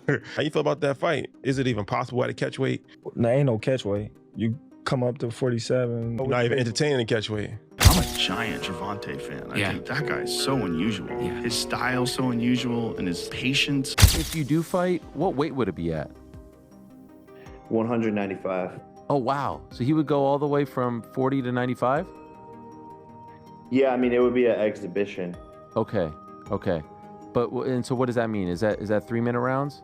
How you feel about that fight? Is it even possible at a catch weight? There ain't no catch weight. You come up to 47. You're not even entertaining a catch weight. I'm a giant Gervonta fan. I think that guy is so unusual. Yeah. His style's so unusual, and his patience. If you do fight, what weight would it be at? 195. Oh, wow. So he would go all the way from 40 to 95? Yeah, I mean, it would be an exhibition. Okay. But, and so what does that mean? Is that 3-minute rounds?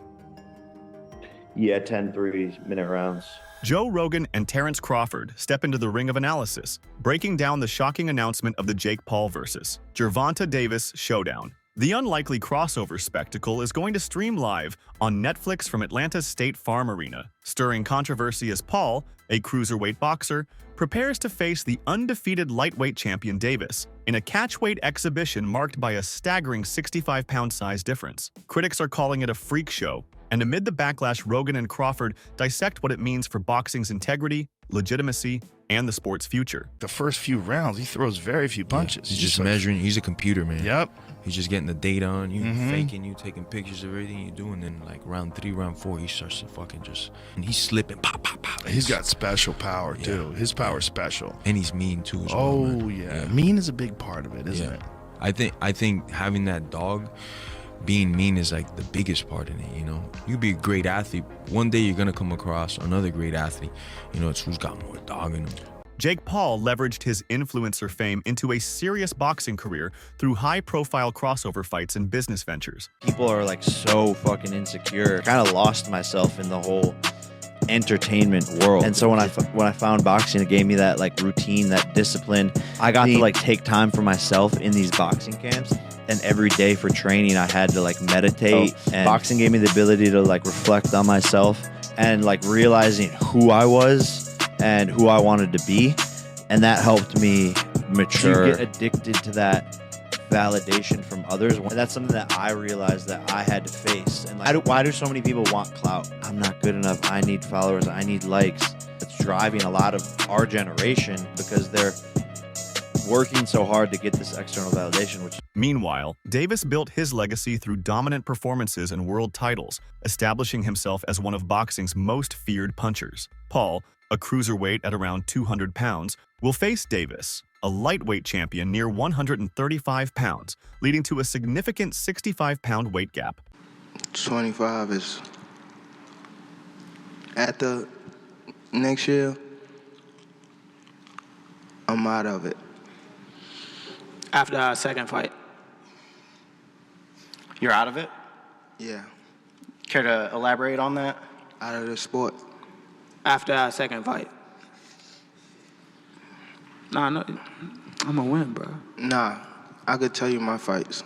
Yeah, 10 3-minute rounds. Joe Rogan and Terence Crawford step into the ring of analysis, breaking down the shocking announcement of the Jake Paul versus Gervonta Davis showdown. The unlikely crossover spectacle is going to stream live on Netflix from Atlanta's State Farm Arena, stirring controversy as Paul, a cruiserweight boxer, prepares to face the undefeated lightweight champion Davis in a catchweight exhibition marked by a staggering 65-pound size difference. Critics are calling it a freak show, and amid the backlash, Rogan and Crawford dissect what it means for boxing's integrity, legitimacy, and the sport's future. The first few rounds, he throws very few punches. He's just measuring. He's a computer, man. Yep. He's just getting the data on you, faking you, taking pictures of everything you do, and then like round 3, round 4, he starts to fucking just, and he's slipping, pop, pop, pop. He's got special power too. His power's special. And he's mean too as well, man. Yeah. Mean is a big part of it, isn't it? I think having that dog, being mean is like the biggest part in it, you know? You be a great athlete. One day you're gonna come across another great athlete. You know, it's who's got more dog in him. Jake Paul leveraged his influencer fame into a serious boxing career through high-profile crossover fights and business ventures. People are like so fucking insecure. Kind of lost myself in the whole entertainment world. And so when I found boxing, it gave me that like routine, that discipline. I got to like take time for myself in these boxing camps. And every day for training, I had to like meditate. And boxing gave me the ability to like reflect on myself and like realizing who I was and who I wanted to be. And that helped me mature. You get addicted to that validation from others. And that's something that I realized that I had to face. And like, why do so many people want clout? I'm not good enough. I need followers. I need likes. It's driving a lot of our generation because they're working so hard to get this external validation. Meanwhile, Davis built his legacy through dominant performances and world titles, establishing himself as one of boxing's most feared punchers. Paul, a cruiserweight at around 200 pounds, will face Davis, a lightweight champion near 135 pounds, leading to a significant 65-pound weight gap. 25 is at the next year, I'm out of it. After our second fight. You're out of it? Yeah. Care to elaborate on that? Out of the sport. After our second fight. Nah, no, I'm gonna win, bro. Nah, I could tell you my fights.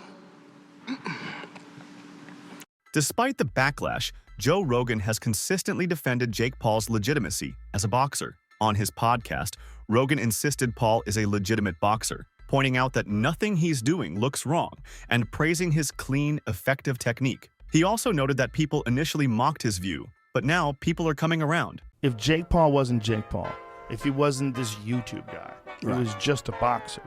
Despite the backlash, Joe Rogan has consistently defended Jake Paul's legitimacy as a boxer. On his podcast, Rogan insisted Paul is a legitimate boxer, pointing out that nothing he's doing looks wrong and praising his clean, effective technique. He also noted that people initially mocked his view, but now people are coming around. If Jake Paul wasn't Jake Paul, if he wasn't this YouTube guy, he was just a boxer,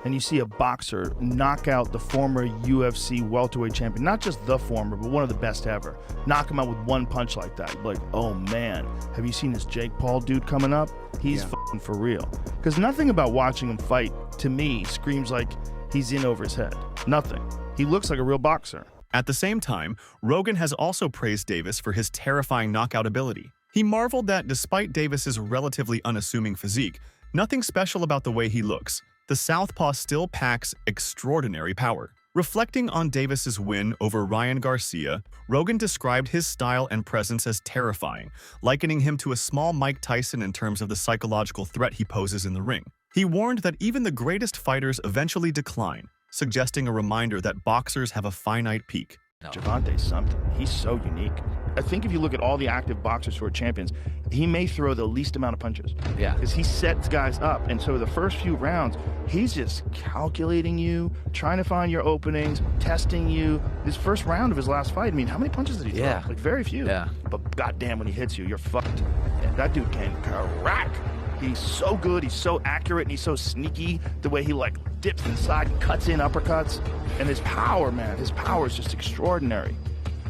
and you see a boxer knock out the former UFC welterweight champion, not just the former, but one of the best ever, knock him out with one punch like that, like, oh man, have you seen this Jake Paul dude coming up? He's fucking for real. Because nothing about watching him fight, to me, screams like he's in over his head. Nothing. He looks like a real boxer. At the same time, Rogan has also praised Davis for his terrifying knockout ability. He marveled that despite Davis's relatively unassuming physique, nothing special about the way he looks, the southpaw still packs extraordinary power. Reflecting on Davis's win over Ryan Garcia, Rogan described his style and presence as terrifying, likening him to a small Mike Tyson in terms of the psychological threat he poses in the ring. He warned that even the greatest fighters eventually decline, suggesting a reminder that boxers have a finite peak. Gervonta's something. He's so unique. I think if you look at all the active boxers who are champions, he may throw the least amount of punches. Yeah. Because he sets guys up. And so the first few rounds, he's just calculating you, trying to find your openings, testing you. This first round of his last fight, I mean, how many punches did he throw? Like very few. Yeah. But goddamn, when he hits you, you're fucked. That dude can crack. He's so good, he's so accurate, and he's so sneaky, the way he like dips inside and cuts in uppercuts. And his power, man, his power is just extraordinary.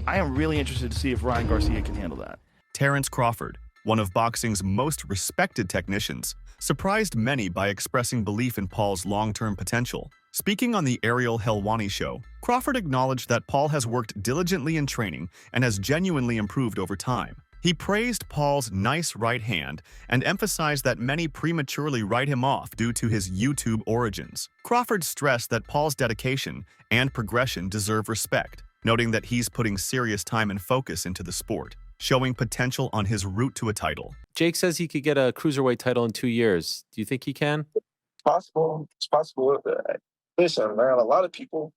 I am really interested to see if Ryan Garcia can handle that. Terence Crawford, one of boxing's most respected technicians, surprised many by expressing belief in Paul's long-term potential. Speaking on the Ariel Helwani show, Crawford acknowledged that Paul has worked diligently in training and has genuinely improved over time. He praised Paul's nice right hand and emphasized that many prematurely write him off due to his YouTube origins. Crawford stressed that Paul's dedication and progression deserve respect, noting that he's putting serious time and focus into the sport, showing potential on his route to a title. Jake says he could get a cruiserweight title in 2 years. Do you think he can? Possible. It's possible. Listen, man, a lot of people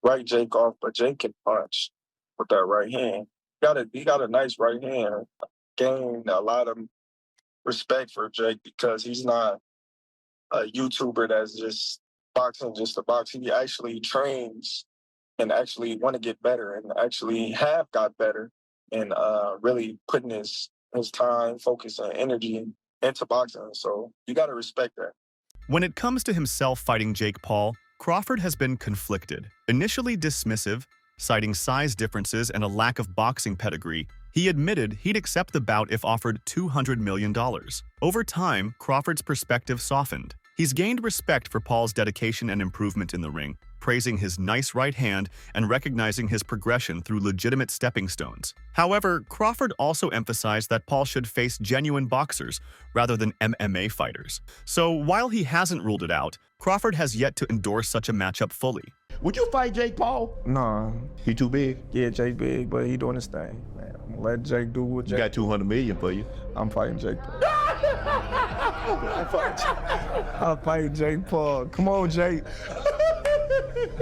write Jake off, but Jake can punch with that right hand. He got a nice right hand. Gained a lot of respect for Jake because he's not a YouTuber that's just boxing just to box. He actually trains and actually want to get better and actually have got better and really putting his time, focus, and energy into boxing. So you got to respect that. When it comes to himself fighting Jake Paul, Crawford has been conflicted. Initially dismissive, citing size differences and a lack of boxing pedigree, he admitted he'd accept the bout if offered $200 million. Over time, Crawford's perspective softened. He's gained respect for Paul's dedication and improvement in the ring, praising his nice right hand and recognizing his progression through legitimate stepping stones. However, Crawford also emphasized that Paul should face genuine boxers rather than MMA fighters. So while he hasn't ruled it out, Crawford has yet to endorse such a matchup fully. Would you fight Jake Paul? Nah. He too big? Yeah, Jake big, but he doing his thing, man. I'm gonna let Jake do what Jake. Got $200 million for you. I'm fighting Jake Paul. I'm fighting Jake Paul. Come on, Jake.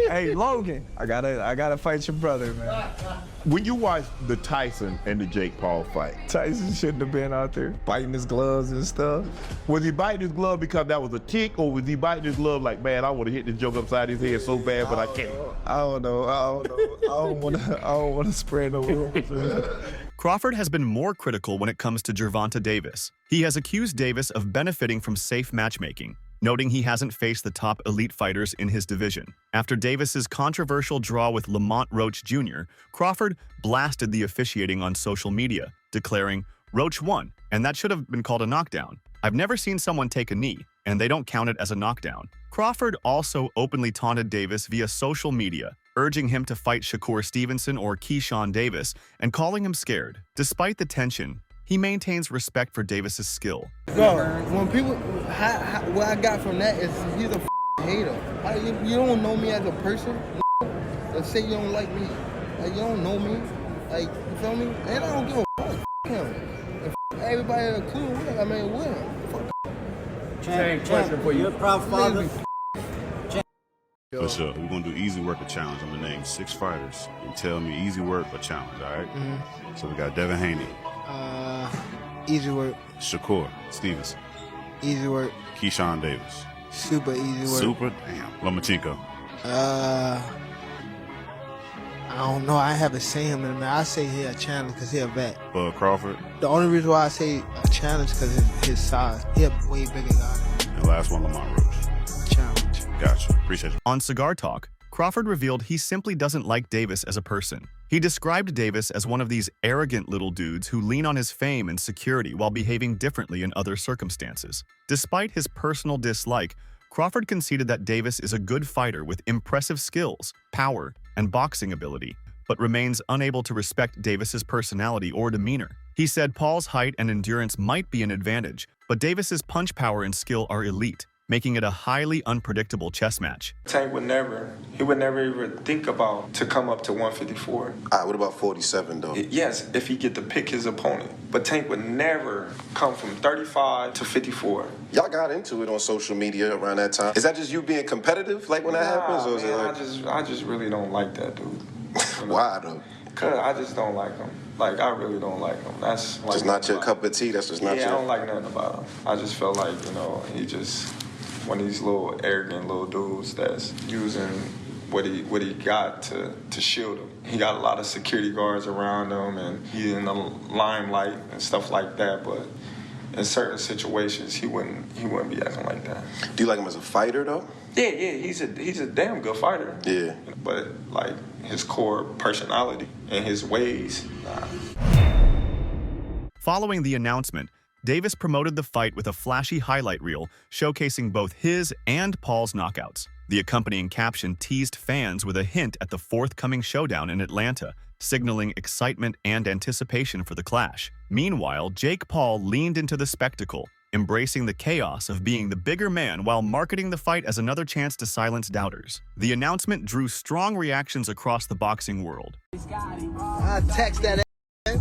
Hey, Logan, I gotta fight your brother, man. When you watched the Tyson and the Jake Paul fight, Tyson shouldn't have been out there biting his gloves and stuff. was he biting his glove because that was a tick, or was he biting his glove like, man, I want to hit this joke upside his head so bad, but I can't? I don't know. I don't want to spread no rumors. Crawford has been more critical when it comes to Gervonta Davis. He has accused Davis of benefiting from safe matchmaking, noting he hasn't faced the top elite fighters in his division. After Davis's controversial draw with Lamont Roach Jr., Crawford blasted the officiating on social media, declaring, "Roach won, and that should have been called a knockdown. I've never seen someone take a knee, and they don't count it as a knockdown." Crawford also openly taunted Davis via social media, urging him to fight Shakur Stevenson or Keyshawn Davis, and calling him scared. Despite the tension, he maintains respect for Davis's skill. Bro, when people, what I got from that is he's a hater. You don't know me as a person. Let's say you don't like me. Like, you don't know me. Like, you feel me? And I don't give a fuck. Him. And everybody that's cool with him. I mean, with him. Same question for you. Proud father. For sure. We're going to do easy work or challenge. I'm going to name 6 fighters and tell me easy work or challenge, all right? Mm-hmm. So we got Devin Haney. Easy work. Shakur Stevenson. Easy work. Keyshawn Davis. Super easy work. Super? Damn. Lomachenko. I don't know. I haven't seen him in a minute. I say he a challenge because he a vet. Bud Crawford. The only reason why I say a challenge because his size. He a way bigger guy. And last one, Lamont Roach. Challenge. Gotcha. Appreciate you. On Cigar Talk, Crawford revealed he simply doesn't like Davis as a person. He described Davis as one of these arrogant little dudes who lean on his fame and security while behaving differently in other circumstances. Despite his personal dislike, Crawford conceded that Davis is a good fighter with impressive skills, power, and boxing ability, but remains unable to respect Davis's personality or demeanor. He said Paul's height and endurance might be an advantage, but Davis's punch power and skill are elite, making it a highly unpredictable chess match. Tank would never even think about to come up to 154. All right, what about 47 though? Yes, if he get to pick his opponent. But Tank would never come from 35 to 54. Y'all got into it on social media around that time. Is that just you being competitive, like when that happens? Or is Man, it like... I just really don't like that dude. Why though? Cause I just don't like him. Like, I really don't like him. That's like just not your cup of tea. That's just not your. I don't like nothing about him. I just feel like, he just one of these little arrogant little dudes that's using what he got to shield him. He got a lot of security guards around him, and he's in the limelight and stuff like that. But in certain situations, he wouldn't be acting like that. Do you like him as a fighter though? Yeah, he's a damn good fighter. Yeah. But like his core personality and his ways, nah. Following the announcement, Davis promoted the fight with a flashy highlight reel showcasing both his and Paul's knockouts. The accompanying caption teased fans with a hint at the forthcoming showdown in Atlanta, signaling excitement and anticipation for the clash. Meanwhile, Jake Paul leaned into the spectacle, embracing the chaos of being the bigger man while marketing the fight as another chance to silence doubters. The announcement drew strong reactions across the boxing world. I text that ass.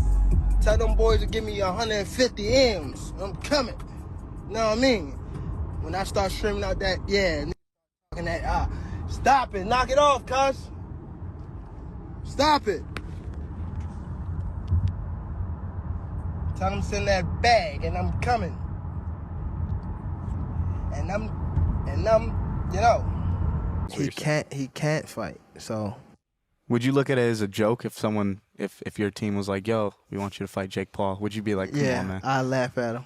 Tell them boys to give me 150 M's. I'm coming. You know what I mean? When I start streaming out that, yeah, talking that, stop it. Knock it off, cuz. Stop it. Tell them to send that bag, and I'm coming. And I'm, you know. He can't fight, so. Would you look at it as a joke if someone, if your team was like, yo, we want you to fight Jake Paul? Would you be like, come on, man? I laugh at him.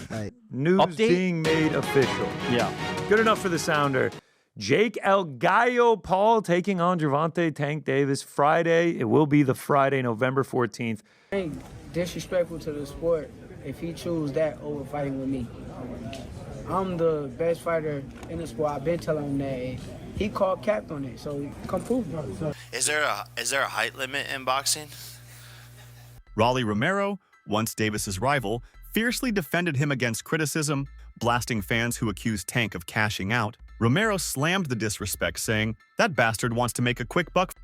Like, News being made official. Yeah. Good enough for the sounder. Jake El Gallo Paul taking on Gervonta Tank Davis Friday. It will be the Friday, November 14th. Ain't disrespectful to the sport if he choose that over fighting with me. I'm the best fighter in the sport. I've been telling him that. He called cap on it, so come prove it. Is there a height limit in boxing? Rolly Romero, once Davis's rival, fiercely defended him against criticism, blasting fans who accused Tank of cashing out. Romero slammed the disrespect, saying, "That bastard wants to make a quick buck."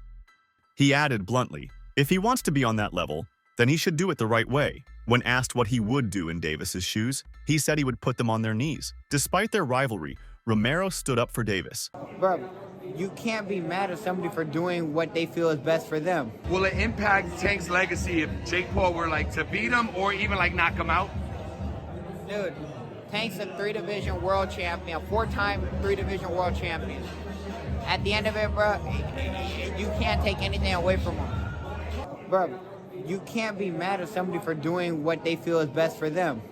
He added bluntly, if he wants to be on that level, then he should do it the right way. When asked what he would do in Davis's shoes, he said he would put them on their knees. Despite their rivalry, Romero stood up for Davis. Bro, you can't be mad at somebody for doing what they feel is best for them. Will it impact Tank's legacy if Jake Paul were like to beat him or even like knock him out? Dude, Tank's a 3-division world champion, 4-time 3-division world champion. At the end of it, bro, you can't take anything away from him. Bro, you can't be mad at somebody for doing what they feel is best for them.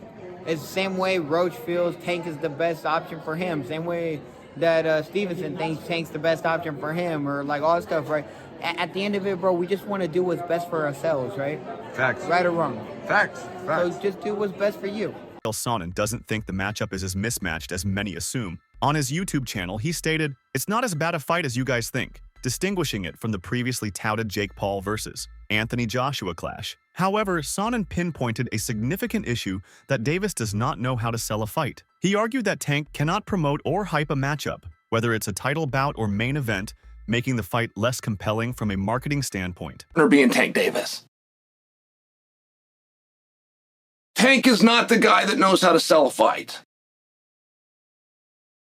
It's the same way Roach feels Tank is the best option for him. Same way that Stevenson thinks Tank's the best option for him, or like all that stuff, right? At the end of it, bro, we just want to do what's best for ourselves, right? Facts. Right or wrong? Facts. So just do what's best for you. Sonnen doesn't think the matchup is as mismatched as many assume. On his YouTube channel, he stated, "It's not as bad a fight as you guys think," distinguishing it from the previously touted Jake Paul versus Anthony Joshua clash. However, Sonnen pinpointed a significant issue that Davis does not know how to sell a fight. He argued that Tank cannot promote or hype a matchup, whether it's a title bout or main event, making the fight less compelling from a marketing standpoint. Or being Tank Davis. Tank is not the guy that knows how to sell a fight.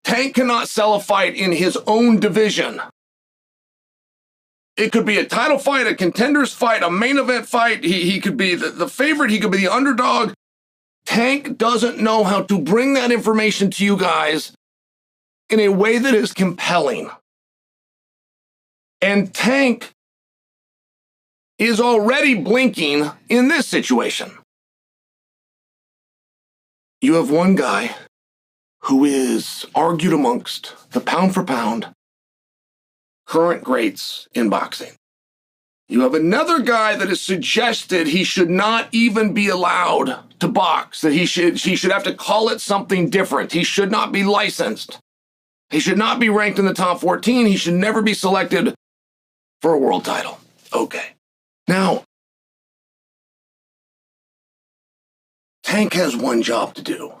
Tank cannot sell a fight in his own division. It could be a title fight, a contender's fight, a main event fight. He could be the favorite. He could be the underdog. Tank doesn't know how to bring that information to you guys in a way that is compelling. And Tank is already blinking in this situation. You have one guy who is argued amongst the pound for pound current greats in boxing. You have another guy that has suggested he should not even be allowed to box, that he should have to call it something different. He should not be licensed. He should not be ranked in the top 14. He should never be selected for a world title. Okay. Now, Tank has one job to do,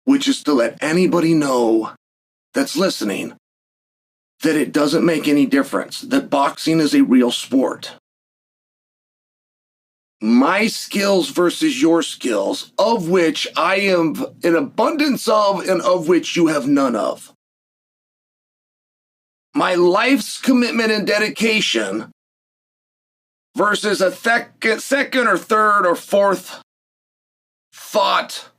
which is to let anybody know that's listening that it doesn't make any difference, that boxing is a real sport. My skills versus your skills, of which I am an abundance of and of which you have none of. My life's commitment and dedication versus a second or third or fourth thought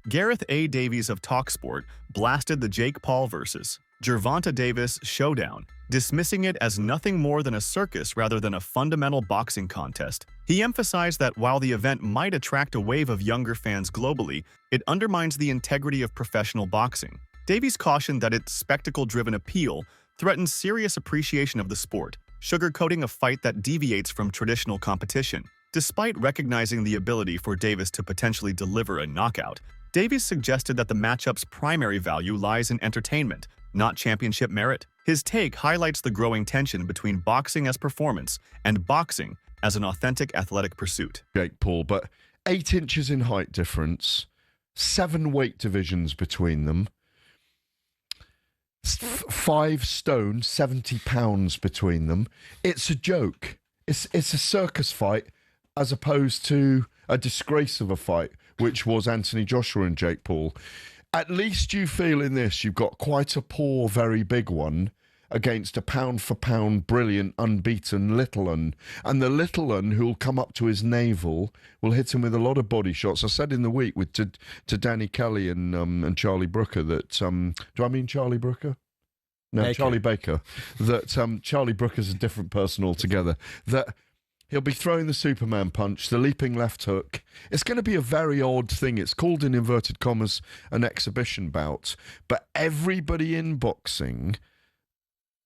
Gareth A. Davies of TalkSport blasted the Jake Paul versus Gervonta Davis showdown, dismissing it as nothing more than a circus rather than a fundamental boxing contest. He emphasized that while the event might attract a wave of younger fans globally, it undermines the integrity of professional boxing. Davies cautioned that its spectacle-driven appeal threatens serious appreciation of the sport, sugarcoating a fight that deviates from traditional competition. Despite recognizing the ability for Davis to potentially deliver a knockout, Davies suggested that the matchup's primary value lies in entertainment, not championship merit. His take highlights the growing tension between boxing as performance and boxing as an authentic athletic pursuit. Jake Paul, but 8 inches in height difference, 7 weight divisions between them, 5 stone, 70 pounds between them. It's a joke. It's a circus fight as opposed to a disgrace of a fight, which was Anthony Joshua and Jake Paul. At least you feel in this, you've got quite a poor, very big one against a pound-for-pound, brilliant, unbeaten little un. And the little un who'll come up to his navel will hit him with a lot of body shots. I said in the week to Danny Kelly and Charlie Brooker that, do I mean Charlie Brooker? No, Baker. Charlie Baker. That Charlie Brooker's a different person altogether. That he'll be throwing the Superman punch, the leaping left hook. It's going to be a very odd thing. It's called, in inverted commas, an exhibition bout. But everybody in boxing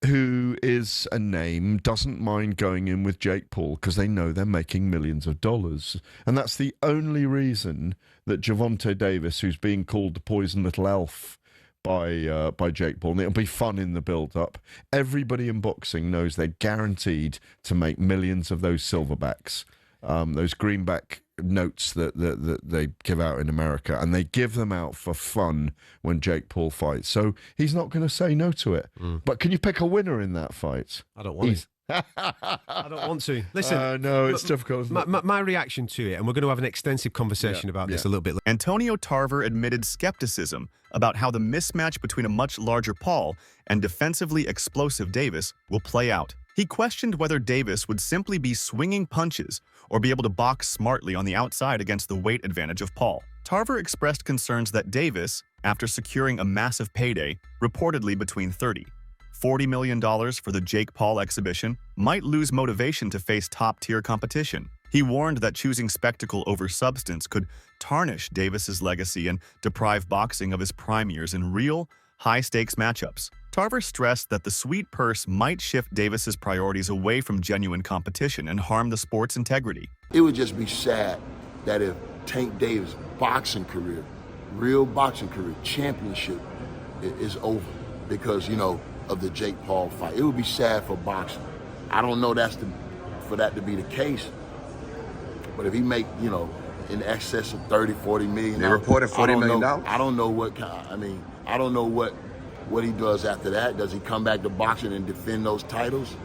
who is a name doesn't mind going in with Jake Paul because they know they're making millions of dollars. And that's the only reason that Gervonta Davis, who's being called the poison little elf by Jake Paul, and it'll be fun in the build-up. Everybody in boxing knows they're guaranteed to make millions of those silverbacks, those greenback notes that they give out in America, and they give them out for fun when Jake Paul fights. So he's not going to say no to it. But can you pick a winner in that fight? I don't want to. I don't want to. Listen, no, it's difficult. My reaction to it, and we're going to have an extensive conversation about this a little bit later. Antonio Tarver admitted skepticism about how the mismatch between a much larger Paul and defensively explosive Davis will play out. He questioned whether Davis would simply be swinging punches or be able to box smartly on the outside against the weight advantage of Paul. Tarver expressed concerns that Davis, after securing a massive payday, reportedly between $30–40 million for the Jake Paul exhibition, might lose motivation to face top-tier competition. He warned that choosing spectacle over substance could tarnish Davis's legacy and deprive boxing of his prime years in real, high-stakes matchups. Tarver stressed that the sweet purse might shift Davis's priorities away from genuine competition and harm the sport's integrity. It would just be sad that if Tank Davis' boxing career, real boxing career, championship is over because, of the Jake Paul fight. It would be sad for boxing. I don't know for that to be the case, but if he make, in excess of 30–40 million. They reported $40 million. I don't know what I don't know what he does after that. Does he come back to boxing and defend those titles?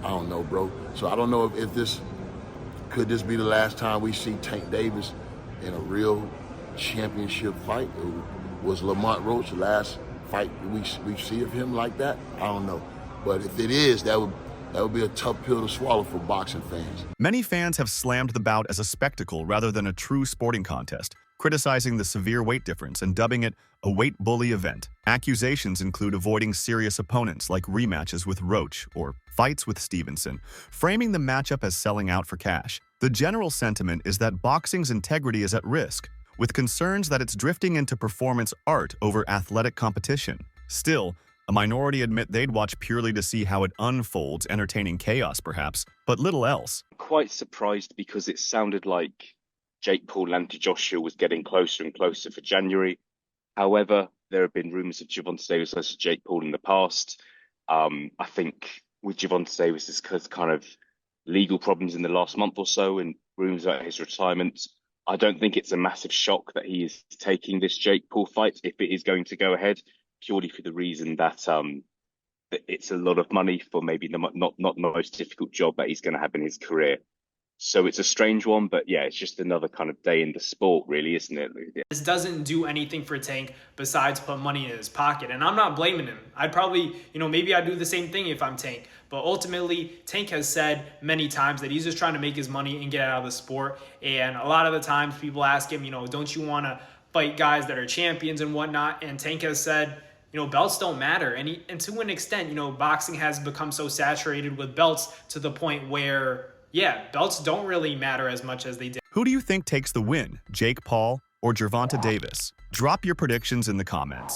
I don't know, bro. So I don't know if this could be the last time we see Tank Davis in a real championship fight. Was Lamont Roach the last fight we see of him like that? I don't know. But if it is, that would be a tough pill to swallow for boxing fans. Many fans have slammed the bout as a spectacle rather than a true sporting contest, criticizing the severe weight difference and dubbing it a weight bully event. Accusations include avoiding serious opponents like rematches with Roach or fights with Stevenson, framing the matchup as selling out for cash. The general sentiment is that boxing's integrity is at risk, with concerns that it's drifting into performance art over athletic competition. Still, a minority admit they'd watch purely to see how it unfolds, entertaining chaos perhaps, but little else. Quite surprised because it sounded like Jake Paul and Anthony Joshua was getting closer and closer for January. However, there have been rumours of Gervonta Davis versus Jake Paul in the past. I think with Gervonta Davis's kind of legal problems in the last month or so and rumours about his retirement, I don't think it's a massive shock that he is taking this Jake Paul fight if it is going to go ahead, purely for the reason that it's a lot of money for maybe not the most difficult job that he's going to have in his career. So it's a strange one, but yeah, it's just another kind of day in the sport, really, isn't it? This doesn't do anything for Tank besides put money in his pocket. And I'm not blaming him. I'd probably, maybe I'd do the same thing if I'm Tank. But ultimately, Tank has said many times that he's just trying to make his money and get out of the sport. And a lot of the times people ask him, don't you want to fight guys that are champions and whatnot. And Tank has said, you know, belts don't matter. And to an extent, you know, boxing has become so saturated with belts to the point where, yeah, belts don't really matter as much as they did. Who do you think takes the win, Jake Paul or Gervonta Davis? Drop your predictions in the comments.